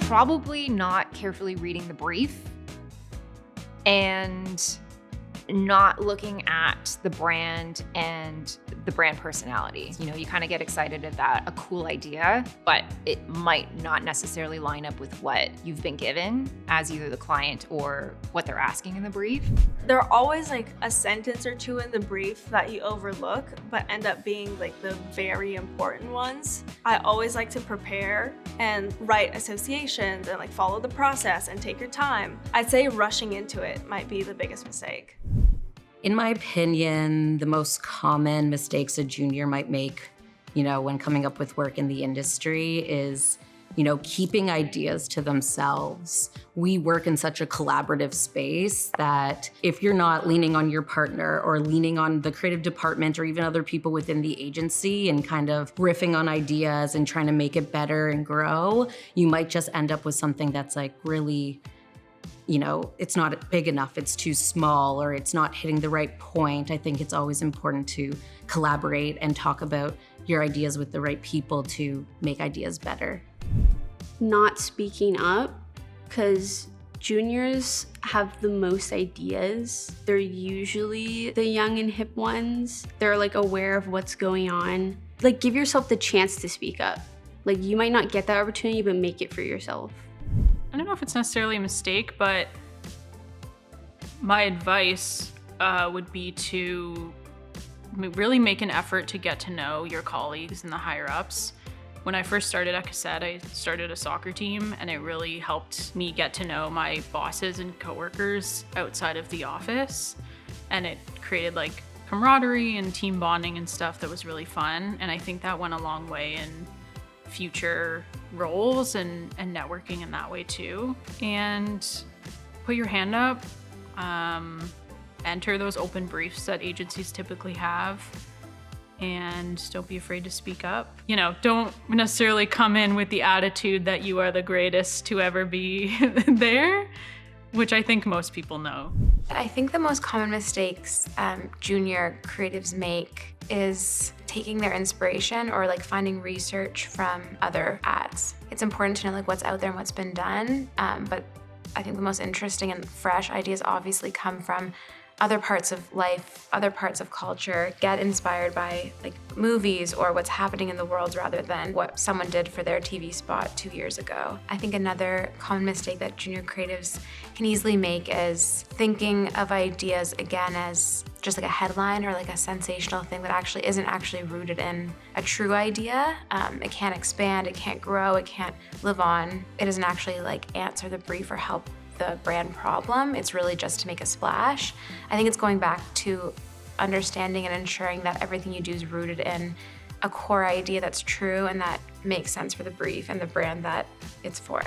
Probably not carefully reading the brief and not looking at the brand and the brand personality. You know, you kind of get excited about a cool idea, but it might not necessarily line up with what you've been given as either the client or what they're asking in the brief. There are always like a sentence or two in the brief that you overlook, but end up being like the very important ones. I always like to prepare and write associations and like follow the process and take your time. I'd say rushing into it might be the biggest mistake. In my opinion, the most common mistakes a junior might make, when coming up with work in the industry is, keeping ideas to themselves. We work in such a collaborative space that if you're not leaning on your partner or leaning on the creative department or even other people within the agency and kind of riffing on ideas and trying to make it better and grow, you might just end up with something that's like really, it's not big enough, it's too small, or it's not hitting the right point. I think it's always important to collaborate and talk about your ideas with the right people to make ideas better. Not speaking up, because juniors have the most ideas. They're usually the young and hip ones. They're like aware of what's going on. Like, give yourself the chance to speak up. Like, you might not get that opportunity, but make it for yourself. I don't know if it's necessarily a mistake, but my advice would be to really make an effort to get to know your colleagues and the higher ups. When I first started at Cassette, I started a soccer team, and it really helped me get to know my bosses and coworkers outside of the office. And it created like camaraderie and team bonding and stuff that was really fun. And I think that went a long way in future roles and networking in that way too. And put your hand up, enter those open briefs that agencies typically have, and don't be afraid to speak up. Don't necessarily come in with the attitude that you are the greatest to ever be there, which I think most people know. I think the most common mistakes junior creatives make is taking their inspiration or like finding research from other ads. It's important to know like what's out there and what's been done, but I think the most interesting and fresh ideas obviously come from other parts of life, other parts of culture. Get inspired by like movies or what's happening in the world rather than what someone did for their TV spot 2 years ago. I think another common mistake that junior creatives can easily make is thinking of ideas again as just like a headline or like a sensational thing that actually isn't actually rooted in a true idea. It can't expand, it can't grow, it can't live on. It doesn't actually like answer the brief or help the brand problem. It's really just to make a splash. I think it's going back to understanding and ensuring that everything you do is rooted in a core idea that's true and that makes sense for the brief and the brand that it's for.